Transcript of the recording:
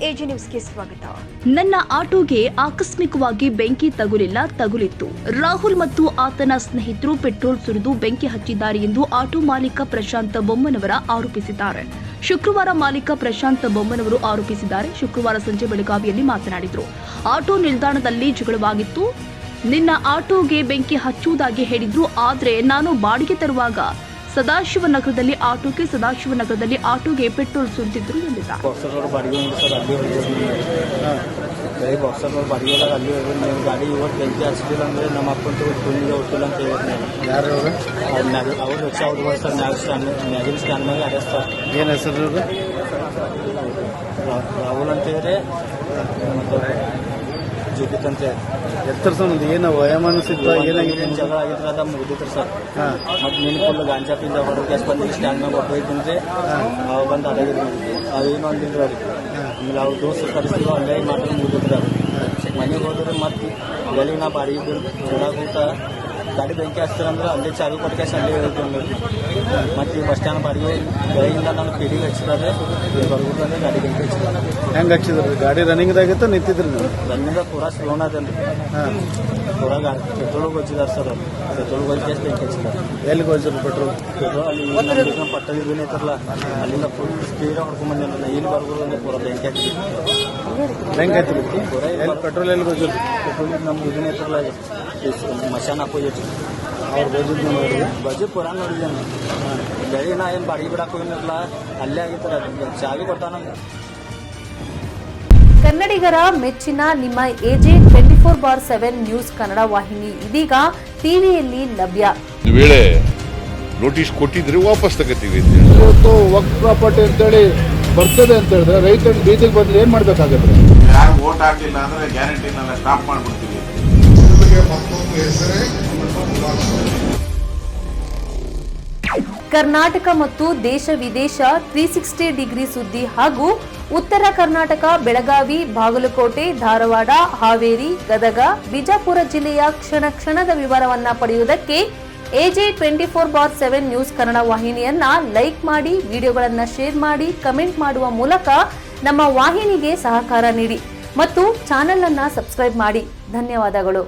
AG ನ್ಯೂಸ್ಗೆ ಸ್ವಾಗತ. ನನ್ನ ಆಟೋಗೆ ಆಕಸ್ಮಿಕವಾಗಿ ಬೆಂಕಿ ತಗುಲಿತ್ತು. ರಾಹುಲ್ ಮತ್ತು ಆತನ ಸ್ನೇಹಿತರು ಪೆಟ್ರೋಲ್ ಸುರಿದು ಬೆಂಕಿ ಹಚ್ಚಿದ್ದಾರೆ ಎಂದು ಆಟೋ ಮಾಲೀಕ ಪ್ರಶಾಂತ್ ಬೊಮ್ಮನವರ ಆರೋಪಿಸಿದ್ದಾರೆ. ಶುಕ್ರವಾರ ಮಾಲೀಕ ಪ್ರಶಾಂತ್ ಬೊಮ್ಮನವರು ಆರೋಪಿಸಿದ್ದಾರೆ. ಶುಕ್ರವಾರ ಸಂಜೆ ಬೆಳಗಾವಿಯಲ್ಲಿ ಮಾತನಾಡಿದರು. ಆಟೋ ನಿಲ್ದಾಣದಲ್ಲಿ ಜಗಳವಾಗಿತ್ತು. ನಿನ್ನ ಆಟೋಗೆ ಬೆಂಕಿ ಹಚ್ಚುವುದಾಗಿ ಹೇಳಿದ್ರು. ಆದರೆ ನಾನು ಬಾಡಿಗೆ ತರುವಾಗ ಸದಾಶಿವನಗರದಲ್ಲಿ ಆಟೋಗೆ ಪೆಟ್ರೋಲ್ ಸುರಿದಿದ್ರು ಎಂದಿದ್ದಾರೆ. ಗಾಡಿ ಇವತ್ತು ಬೆಂಕಿ ಹಚ್ಚಿಲ್ಲ ಅಂದ್ರೆ ನಮ್ಮ ಅಪ್ಪಂತ ಹುಟ್ಟಿಲ್ಲ ಅಂತ ಹೇಳಿದ್ರು. ಯಾರು ಅವ್ರು ರಿಕ್ಷಾ ಹೋದ್ರು ಸರ್. ಮ್ಯಾಗಿನ ಸ್ಟ್ಯಾಂಡ್ ಮ್ಯಾಗ ಅದೇ ಸರ್. ಏನು ಹೆಸರು ರಾಹುಲ್ ಅಂತ ಹೇಳಿದ್ರೆ ಮತ್ತು ಜುಗಿತ್ ಅಂತ ಎತ್ತರ ಸಂಬಂಧ ಏನು ವಯಮಾನ ಸಿಗ್ತಾ ಏನಾಗಿದೆ ಜಗಳ ಆಗಿದ್ರೆ ಅದ ಮುಗಿದಿತ್ತು ಸರ್. ಮತ್ತು ನೀನು ಫುಲ್ ಗಾಂಜಾ ಪಿಂದ ಹೊರಗೆ ಗ್ಯಾಸ್ ಬಂದು ಸ್ಟ್ಯಾಂಡ್ ಮ್ಯಾಗ ಒಬ್ಬೈತಂದ್ರೆ ಅವಾಗ ಬಂದು ಅದಾಗಿದ್ದು ಅದೇನು ಅಂದಿದ್ರು ಅವ್ರಿಗೆ. ಆಮೇಲೆ ಅವ್ರ ದೋಸ್ತ ಕರೆಸಿದ್ರು ಅಲ್ಲೇ ಮಾತ್ರ ಮುಗಿದ್ರು ಅವ್ರು. ಮನೆಗೆ ಹೋದ್ರೆ ಮತ್ತೆ ಎಲ್ಲಿ ನಾ ಬಾಡಿಗೆ ಜೋಡಾಗೂಟ ಗಾಡಿ ಬೆಂಕಿ ಹಚ್ತಾರಂದ್ರೆ ಅಲ್ಲೇ ಚಾವಿ ಕೊಟ್ಟು ಕ್ಯಾಶ್ ಅಲ್ಲೇ ಹೇಳಿದ್ರು. ಮತ್ತು ಬಸ್ ಸ್ಟ್ಯಾಂಡ್ ಬಾಡಿಗೆ ಬೆಳಗಿಂದ ನಾನು ಪೀಡಿಗೆ ಹಚ್ಚಿದ್ರೆ ಬರ್ಗುದಂದ್ರೆ ಗಾಡಿ ಬೆಂಕಿ ಹಚ್ಚಿದ್ದಾರೆ. ಹೆಂಗೆ ಹಚ್ಚಿದ್ರು? ಗಾಡಿ ರನ್ನಿಂಗ್ದಾಗಿತ್ತು ನಿಂತಿದ್ರು ನೀವು? ರನ್ನಿಂಗ್ ಪೂರಾ ಸ್ಲೋನ್ ಅದನ್ರಿ. ಪೂರಾ ಪೆಟ್ರೋಲ್ ಗೊಜ್ಜಿದಾರೆ ಸರ್. ಅವ್ರು ಪೆಟ್ರೋಲ್ ಗೊಜ್ಜಿ ಎಷ್ಟು ಬೆಂಕಿ ಹಚ್ಚಿದ್ದಾರೆ. ಎಲ್ಲಿ ಗೊಜ್ಜರು ಪೆಟ್ರೋಲ್? ಅಲ್ಲಿ ಪಟ್ಟದ ಇದನ್ನ ಐತರಲ್ಲ ಅಲ್ಲಿಂದ ಫುಲ್ ಸ್ಪೀಡ್ ಹೊಡ್ಕೊಂಡ್ಬಂದಿಲ್ಲ. ಇಲ್ಲಿ ಬರ್ಗುದಂದ್ರೆ ಪೂರಾ ಬೆಂಕಿ ಹಚ್ಚಿದ್ರು. ಹೆಂಗೆ ಆಯ್ತು ಎಲ್ಲಿ ಪೆಟ್ರೋಲ್ ಎಲ್ಲಿ ಗೊಜ್ಜರು? ಪೆಟ್ರೋಲ್ ನಮ್ಮ ಇದನ್ನ ಐತರಲ್ಲ ಮಶಾನ ಅಪೋಸಿಟ್ ಅವ್ರು ಗೊಜ್ಜಿದ್ದು ನೋಡಿ ಬಜ್ಜಿ ಪೂರಾ ನೋಡಿದ್ದೇನೆ. ಬೆಳಿಗ್ಗೆ ನಾ ಏನು ಬಾಡಿಗೆ ಬಿಡಕ್ಕೆ ಹೋಗಿರಲ್ಲ ಅಲ್ಲೇ ಆಗಿತ್ತರ ಚಾವಿ ಕೊಟ್ಟಾನ. ಕನ್ನಡಿಗರ ಮೆಚ್ಚಿನ ನಿಮ್ಮ ಎಜೆ 24/7 ನ್ಯೂಸ್ ಕನ್ನಡ ವಾಹಿನಿ ಇದೀಗ ಟಿವಿಯಲ್ಲಿ ಲಭ್ಯ. ವೇಳೆ ನೋಟಿಸ್ ಕೊಟ್ಟಿದ್ರೆ ವಾಪಸ್ ತಗೋತೀವಿ. ಇವತ್ತು ವಕ್ಫ್ ಪ್ರಾಪರ್ಟಿ ಅಂತೇಳಿ ಬರ್ತದೆ ಅಂತ ಹೇಳಿದ್ರೆ ರೈತರು ಬೀದಿಗೆ ಬಂದ್ರೆ ಏನ್ ಮಾಡ್ಬೇಕಾಗತ್ತೆ? ಯಾರು ವೋಟ್ ಹಾಕಲಿಲ್ಲ ಅಂದ್ರೆ ಗ್ಯಾರಂಟಿನೆಲ್ಲ ಸ್ಟಾಪ್ ಮಾಡ್ಬಿಡ್ತೀವಿ. ಕರ್ನಾಟಕ ಮತ್ತು ದೇಶ ವಿದೇಶ 360 ಡಿಗ್ರಿ ಸುದ್ದಿ ಹಾಗೂ ಉತ್ತರ ಕರ್ನಾಟಕ ಬೆಳಗಾವಿ, ಬಾಗಲಕೋಟೆ, ಧಾರವಾಡ, ಹಾವೇರಿ, ಗದಗ, ಬಿಜಾಪುರ ಜಿಲ್ಲೆಯ ಕ್ಷಣದ ವಿವರವನ್ನ ಪಡೆಯುವುದಕ್ಕೆ ಎಜೆ 24/7 ನ್ಯೂಸ್ ಕನ್ನಡ ವಾಹಿನಿಯನ್ನ ಲೈಕ್ ಮಾಡಿ, ವಿಡಿಯೋಗಳನ್ನ ಶೇರ್ ಮಾಡಿ, ಕಮೆಂಟ್ ಮಾಡುವ ಮೂಲಕ ನಮ್ಮ ವಾಹಿನಿಗೆ ಸಹಕಾರ ನೀಡಿ ಮತ್ತು ಚಾನೆಲ್ ಅನ್ನ ಸಬ್ಸ್ಕ್ರೈಬ್ ಮಾಡಿ. ಧನ್ಯವಾದಗಳು.